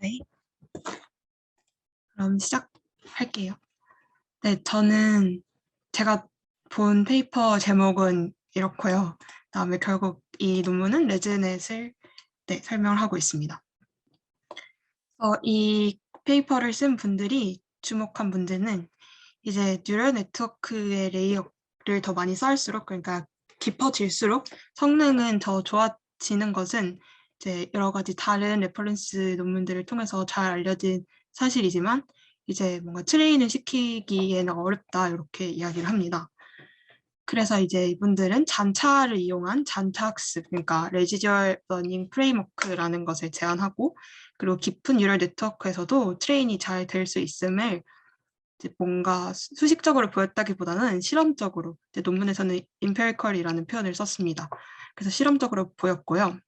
네, 그럼 시작할게요. 네, 저는 제가 본 페이퍼 제목은 이렇고요. 그다음에 결국 이 논문은 레즈넷을 설명을 하고 있습니다. 이 페이퍼를 쓴 분들이 주목한 문제는 이제 뉴럴 네트워크의 레이어를 더 많이 쌓을수록, 그러니까 깊어질수록 성능은 더 좋아지는 것은 이제 여러 가지 다른 레퍼런스 논문들을 통해서 잘 알려진 사실이지만 이제 뭔가 트레인을 시키기에는 어렵다, 이렇게 이야기를 합니다. 그래서 이제 이분들은 잔차를 이용한 잔차 학습, 그러니까 레지듀얼 러닝 프레임워크라는 것을 제안하고, 그리고 깊은 뉴럴 네트워크에서도 트레인이 잘 될 수 있음을 이제 뭔가 수식적으로 보였다기보다는 실험적으로, 이제 논문에서는 empirical이라는 표현을 썼습니다. 그래서 실험적으로 보였고요.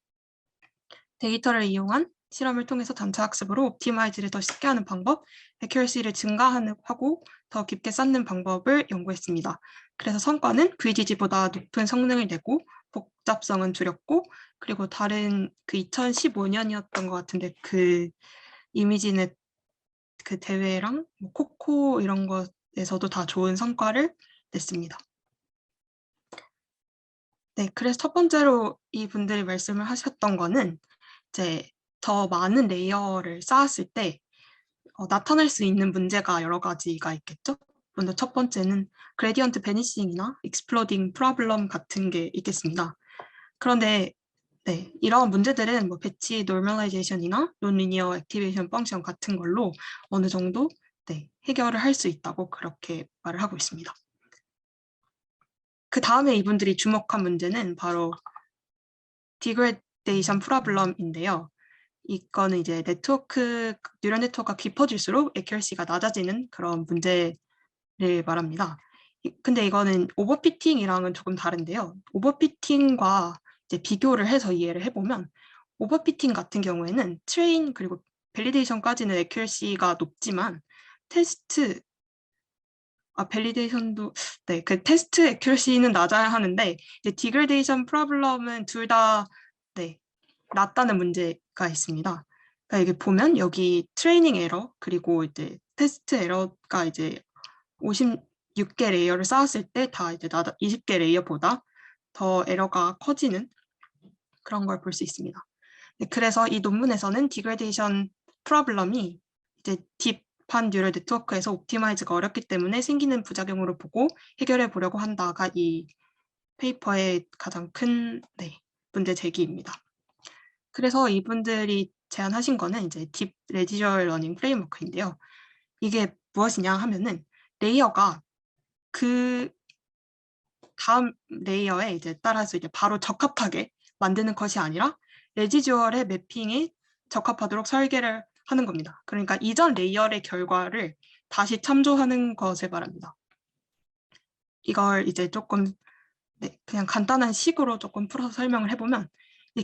데이터를 이용한 실험을 통해서 단차 학습으로 옵티마이즈를 더 쉽게 하는 방법, accuracy를 증가하고 더 깊게 쌓는 방법을 연구했습니다. 그래서 성과는 VGG보다 높은 성능을 내고 복잡성은 줄였고, 그리고 다른 그 2015년이었던 것 같은데 그 이미지넷 그 대회랑 뭐 코코 이런 것에서도 다 좋은 성과를 냈습니다. 네, 그래서 첫 번째로 이분들이 말씀을 하셨던 거는 이제 더 많은 레이어를 쌓았을 때 나타날 수 있는 문제가 여러 가지가 있겠죠. 먼저 첫 번째는 그레디언트 베니싱이나 익스플로딩 프로블럼 같은 게 있겠습니다. 그런데 네, 이런 문제들은 뭐 배치 노멀라이제이션이나 논리니어 액티베이션 펑션 같은 걸로 어느 정도 해결을 할 수 있다고 그렇게 말을 하고 있습니다. 그 다음에 이분들이 주목한 문제는 바로 디그레데이션 프로블럼인데요. 이거는 이제 뉴럴 네트워크가 깊어질수록 액큐러시가 낮아지는 그런 문제를 말합니다. 근데 이거는 오버피팅이랑은 조금 다른데요. 오버피팅과 이제 비교를 해서 이해를 해보면, 오버피팅 같은 경우에는 트레인 그리고 밸리데이션까지는 액큐러시가 높지만 밸리데이션도 그 테스트 액큐러시는 낮아야 하는데, 이제 디그레데이션 프로블럼은 둘 다 낮다는 문제가 있습니다. 그러니까 이게 보면 여기 트레이닝 에러 그리고 이제 테스트 에러가 이제 56개 레이어를 쌓았을 때 다 이제 20개 레이어보다 더 에러가 커지는 그런 걸 볼 수 있습니다. 그래서 이 논문에서는 디그레데이션 프로블럼이 이제 딥한 뉴럴 네트워크에서 옵티마이즈가 어렵기 때문에 생기는 부작용으로 보고 해결해 보려고 한다가 이 페이퍼의 가장 큰 문제 제기입니다. 그래서 이분들이 제안하신 거는 이제 딥 레지듀얼 러닝 프레임워크인데요. 이게 무엇이냐 하면은 레이어가 그 다음 레이어에 이제 따라서 이제 바로 적합하게 만드는 것이 아니라 레지듀얼의 매핑에 적합하도록 설계를 하는 겁니다. 그러니까 이전 레이어의 결과를 다시 참조하는 것을 말합니다. 이걸 이제 조금 그냥 간단한 식으로 조금 풀어서 설명을 해보면,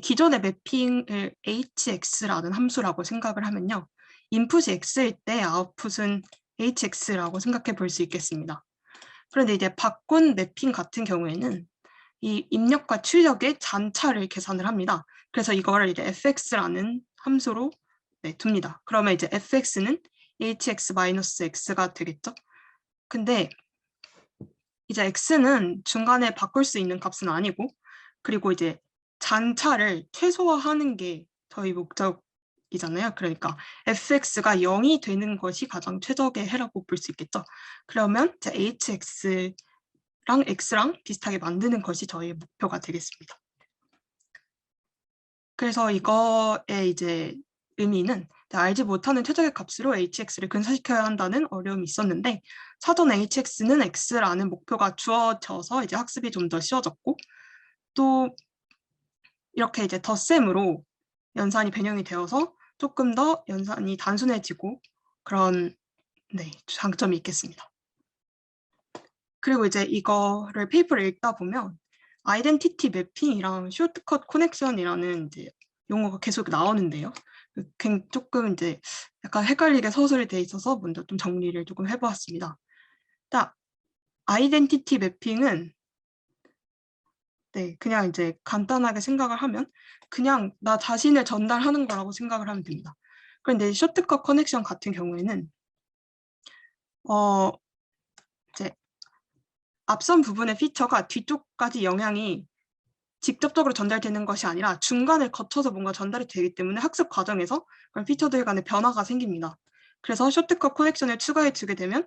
기존의 매핑을 hx라는 함수라고 생각을 하면요. 인풋이 x일 때 아웃풋은 hx라고 생각해 볼 수 있겠습니다. 그런데 이제 바꾼 매핑 같은 경우에는 이 입력과 출력의 잔차를 계산을 합니다. 그래서 이거를 이제 fx라는 함수로 둡니다. 그러면 이제 fx는 hx-x가 되겠죠. 근데 이제 x는 중간에 바꿀 수 있는 값은 아니고, 그리고 이제 잔차를 최소화하는 게 저희 목적이잖아요. 그러니까 fx가 0이 되는 것이 가장 최적의 해라고 볼 수 있겠죠. 그러면 이제 hx랑 x랑 비슷하게 만드는 것이 저희의 목표가 되겠습니다. 그래서 이거의 이제 의미는 알지 못하는 최적의 값으로 hx를 근사시켜야 한다는 어려움이 있었는데, 사전 hx는 x라는 목표가 주어져서 이제 학습이 좀 더 쉬워졌고, 또 이렇게 이제 덧셈으로 연산이 변형이 되어서 조금 더 연산이 단순해지고 그런 장점이 있겠습니다. 그리고 이제 이거를 페이퍼를 읽다 보면 아이덴티티 매핑이랑 쇼트컷 커넥션이라는 이제 용어가 계속 나오는데요. 조금 이제 약간 헷갈리게 서술이 돼 있어서 먼저 좀 정리를 조금 해보았습니다. 딱 아이덴티티 매핑은 그냥 이제 간단하게 생각을 하면 그냥 나 자신을 전달하는 거라고 생각을 하면 됩니다. 그런데 쇼트컷 커넥션 같은 경우에는 이제 앞선 부분의 피처가 뒤쪽까지 영향이 직접적으로 전달되는 것이 아니라 중간을 거쳐서 뭔가 전달이 되기 때문에 학습 과정에서 그런 피처들 간의 변화가 생깁니다. 그래서 쇼트컷 커넥션을 추가해 주게 되면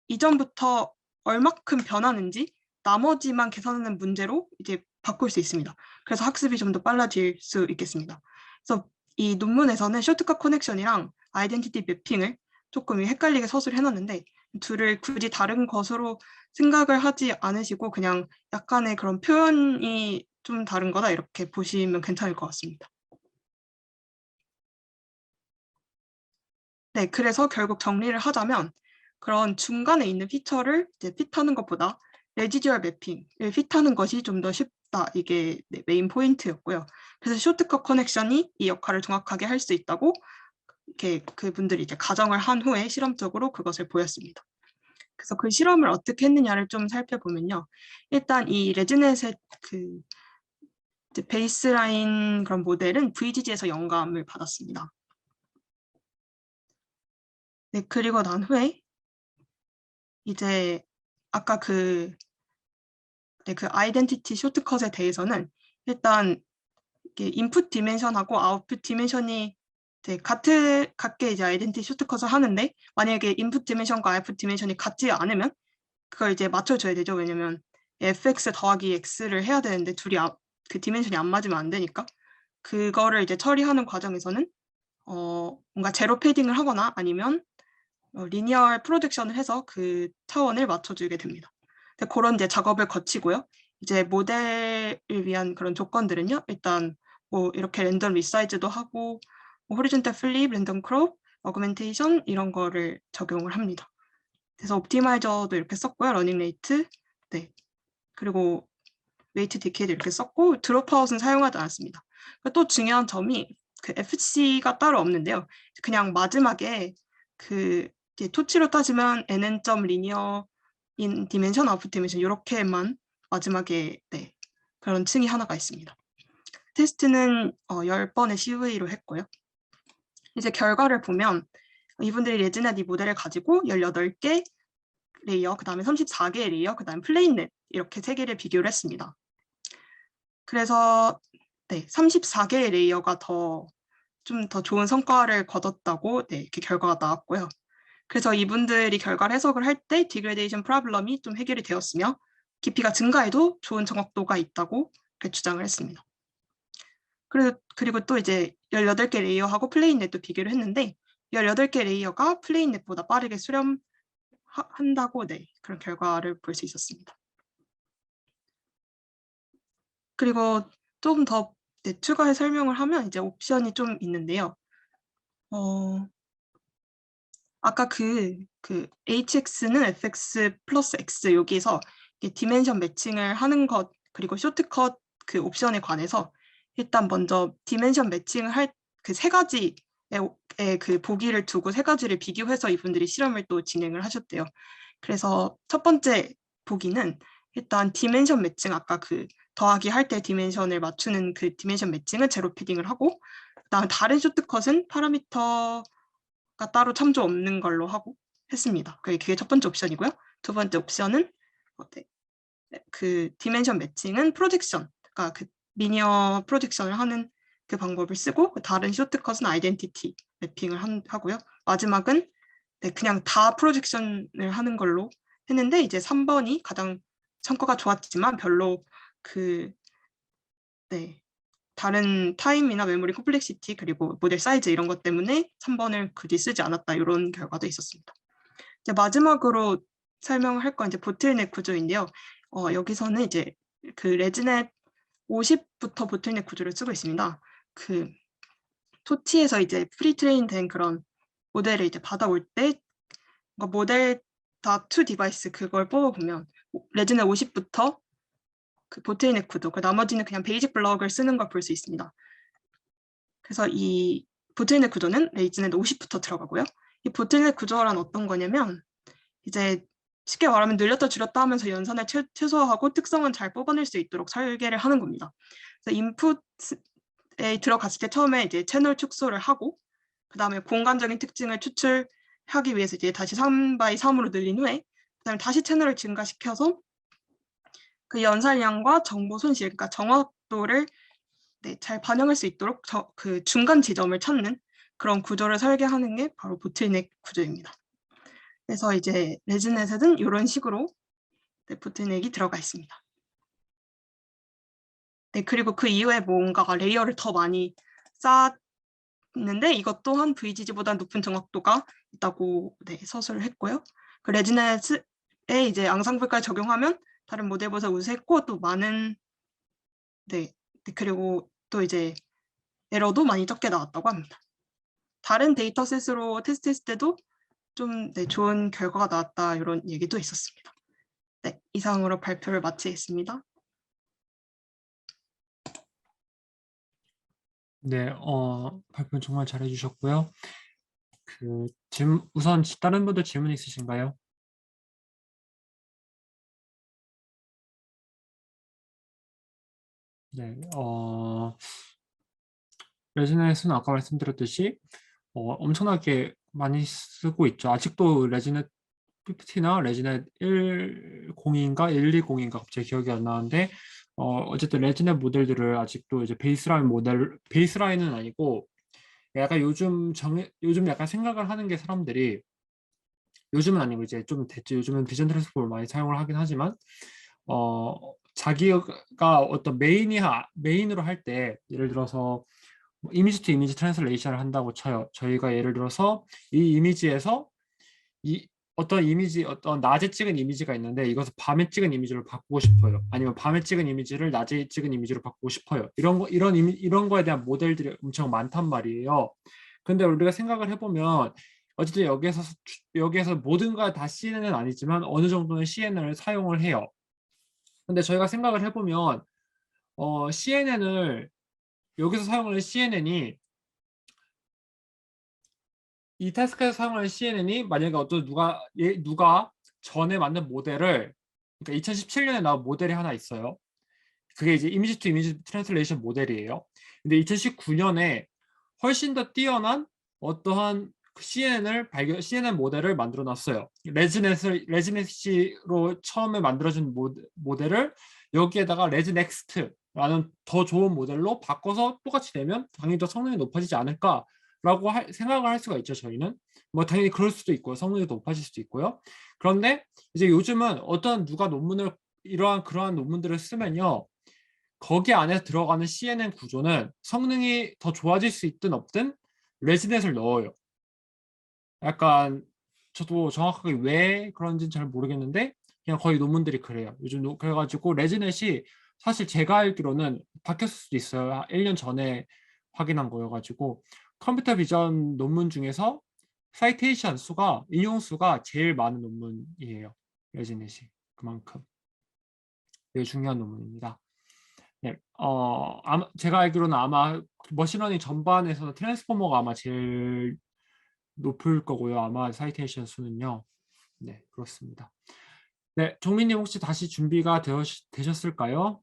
이전부터 얼마큼 변하는지 나머지만 계산하는 문제로 이제 바꿀 수 있습니다. 그래서 학습이 좀 더 빨라질 수 있겠습니다. 그래서 이 논문에서는 쇼트컷 커넥션이랑 아이덴티티 매핑을 조금 헷갈리게 서술을 해놨는데 둘을 굳이 다른 것으로 생각을 하지 않으시고 그냥 약간의 그런 표현이 좀 다른 거다 이렇게 보시면 괜찮을 것 같습니다. 네, 그래서 결국 정리를 하자면 그런 중간에 있는 피처를 이제 핏하는 것보다 레지듀얼 매핑을 핏하는 것이 좀 더 쉽다. 이게 메인 포인트였고요. 그래서 쇼트컷 커넥션이 이 역할을 정확하게 할 수 있다고 이렇게 그분들이 이제 가정을 한 후에 실험적으로 그것을 보였습니다. 그래서 그 실험을 어떻게 했느냐를 좀 살펴보면요. 일단 이 레즈넷의 그 베이스라인 그런 모델은 VGG에서 영감을 받았습니다. 네, 그리고 난 후에 이제 아까 그 아이덴티티 쇼트컷에 대해서는 일단 인풋 디멘션하고 아웃풋 디멘션이 같게 이제 아이덴티티 쇼트컷을 하는데 만약에 인풋 디멘션과 아웃풋 디멘션이 같지 않으면 그걸 이제 맞춰줘야 되죠. 왜냐면 fx 더하기 x를 해야 되는데 둘이 그 디멘션이 안 맞으면 안 되니까 그거를 이제 처리하는 과정에서는 뭔가 제로 패딩을 하거나 아니면 리니어 프로젝션을 해서 그 차원을 맞춰주게 됩니다. 그런 이제 작업을 거치고요. 이제 모델을 위한 그런 조건들은요. 일단 뭐 이렇게 랜덤 리사이즈도 하고 뭐 호리존탈 플립, 랜덤 크롭, 어그멘테이션 이런 거를 적용을 합니다. 그래서 옵티마이저도 이렇게 썼고요. 러닝 레이트, 네. 그리고 웨이트 디케이도 이렇게 썼고 드롭아웃은 사용하지 않았습니다. 또 중요한 점이 그 FC가 따로 없는데요. 그냥 마지막에 그 토치로 따지면 nn.linear in dimension, of dimension 이렇게만 마지막에 네, 그런 층이 하나가 있습니다. 테스트는 10번의 CV로 했고요. 이제 결과를 보면 이분들이 레지넷 이 모델을 가지고 18개 레이어, 그 다음에 34개의 레이어, 그 다음에 플레인넷 이렇게 3개를 비교를 했습니다. 그래서 네, 34개의 레이어가 좀 더 좋은 성과를 거뒀다고 네, 이렇게 결과가 나왔고요. 그래서 이분들이 결과를 해석을 할 때 디그레데이션 프로블럼이 좀 해결이 되었으며 깊이가 증가해도 좋은 정확도가 있다고 주장을 했습니다. 그리고 또 이제 18개 레이어하고 플레인넷도 비교를 했는데 18개 레이어가 플레인넷보다 빠르게 수렴한다고 네, 그런 결과를 볼 수 있었습니다. 그리고 좀 더 네, 추가해 설명을 하면 이제 옵션이 좀 있는데요. 아까 그 hx는 fx 플러스 x 여기서 디멘션 매칭을 하는 것 그리고 쇼트컷 그 옵션에 관해서 일단 먼저 디멘션 매칭을 할 그 3가지의 그 보기를 두고 3가지를 비교해서 이분들이 실험을 또 진행을 하셨대요. 그래서 첫 번째 보기는 일단 디멘션 매칭 아까 그 더하기 할 때 디멘션을 맞추는 그 디멘션 매칭은 제로 패딩을 하고 그다음에 다른 쇼트컷은 파라미터 따로 참조 없는 걸로 하고 했습니다. 그게 첫 번째 옵션이고요. 두 번째 옵션은 그 디멘션 매칭은 프로젝션, 그러니까 그 리니어 프로젝션을 하는 그 방법을 쓰고 다른 쇼트컷은 아이덴티티 매핑을 하고요. 마지막은 그냥 다 프로젝션을 하는 걸로 했는데 이제 3번이 가장 성과가 좋았지만 별로 다른 타임이나 메모리 컴플렉시티 그리고 모델 사이즈 이런 것 때문에 3번을 굳이 쓰지 않았다 이런 결과도 있었습니다. 이제 마지막으로 설명을 할 건 이제 보틀넥 구조인데요. 여기서는 이제 그 레즈넷 50부터 보틀넥 구조를 쓰고 있습니다. 그 토치에서 이제 프리트레인 된 그런 모델을 이제 받아올 때 모델 다2 디바이스 그걸 뽑아보면 레즈넷 50부터 그 보틀넥 구조, 그 나머지는 그냥 베이직 블럭을 쓰는 걸 볼 수 있습니다. 그래서 이 보틀넥 구조는 레즈넷 50부터 들어가고요. 이 보틀넥 구조란 어떤 거냐면 이제 쉽게 말하면 늘렸다 줄였다 하면서 연산을 최소화하고 특성은 잘 뽑아낼 수 있도록 설계를 하는 겁니다. 그래서 인풋에 들어갔을 때 처음에 이제 채널 축소를 하고 그다음에 공간적인 특징을 추출하기 위해서 이제 다시 3x3으로 늘린 후에 그다음에 다시 채널을 증가시켜서 그 연산량과 정보 손실, 그러니까 정확도를 네, 잘 반영할 수 있도록 그 중간 지점을 찾는 그런 구조를 설계하는 게 바로 보틀넥 구조입니다. 그래서 이제 레지넷에는 이런 식으로 네, 보틀넥이 들어가 있습니다. 네, 그리고 그 이후에 뭔가가 레이어를 더 많이 쌓았는데 이것 또한 VGG보다 높은 정확도가 있다고 네, 서술을 했고요. 그 레지넷에 이제 앙상블까지 적용하면 다른 모델보다 우수했고 또 많은 네, 그리고 또 이제 에러도 많이 적게 나왔다고 합니다. 다른 데이터셋으로 테스트했을 때도 좀 네, 좋은 결과가 나왔다 이런 얘기도 있었습니다. 네, 이상으로 발표를 마치겠습니다. 네, 발표 정말 잘해주셨고요. 우선 다른 분들 질문 있으신가요? 네, 레지넷은 아까 말씀드렸듯이 엄청나게 많이 쓰고 있죠. 아직도 레지넷 50나 레지넷 10인가 120인가 갑자기 기억이 안 나는데 어쨌든 레지넷 모델들을 아직도 이제 베이스라인은 아니고 약간 요즘 약간 생각을 하는 게 사람들이 요즘은 아니고 이제 좀 됐죠. 요즘은 비전 트랜스포머를 많이 사용을 하긴 하지만 자기가 어떤 메인으로 할 때 예를 들어서 이미지 투 이미지 트랜슬레이션을 한다고 쳐요. 저희가 예를 들어서 이 이미지에서 어떤 낮에 찍은 이미지가 있는데 이것을 밤에 찍은 이미지로 바꾸고 싶어요. 아니면 밤에 찍은 이미지를 낮에 찍은 이미지로 바꾸고 싶어요. 이런 거에 대한 모델들이 엄청 많단 말이에요. 근데 우리가 생각을 해보면 어쨌든 여기에서 모든 걸 다 CNN은 아니지만 어느 정도는 CNN을 사용을 해요. 근데 저희가 생각을 해보면 CNN을 여기서 사용하는 CNN이 이 태스크에서 사용하는 CNN이 만약에 누가 전에 만든 모델을 그러니까 2017년에 나온 모델이 하나 있어요. 그게 이제 이미지 투 이미지 트랜슬레이션 모델이에요. 근데 2019년에 훨씬 더 뛰어난 어떠한 CNN 모델을 만들어 놨어요. 레지넷시로 처음에 만들어진 모델을 여기에다가 레지넥스트라는 더 좋은 모델로 바꿔서 똑같이 내면 당연히 더 성능이 높아지지 않을까라고 생각을 할 수가 있죠. 저희는 뭐 당연히 그럴 수도 있고요. 성능이 더 높아질 수도 있고요. 그런데 이제 요즘은 누가 그러한 논문들을 쓰면요. 거기 안에 들어가는 CNN 구조는 성능이 더 좋아질 수 있든 없든 레지넷을 넣어요. 약간 저도 정확하게 왜 그런지는 잘 모르겠는데 그냥 거의 논문들이 그래요. 요즘 그래가지고 레지넷이 사실 제가 알기로는 바뀌었을 수도 있어요. 1년 전에 확인한 거여가지고 컴퓨터 비전 논문 중에서 사이테이션 수가 인용 수가 제일 많은 논문이에요. 레지넷이 그만큼 되게 중요한 논문입니다. 네, 제가 알기로는 아마 머신러닝 전반에서는 트랜스포머가 아마 제일 높을 거고요. 아마 사이테이션 수는요. 네, 그렇습니다. 네, 종민님 혹시 다시 준비가 되셨을까요?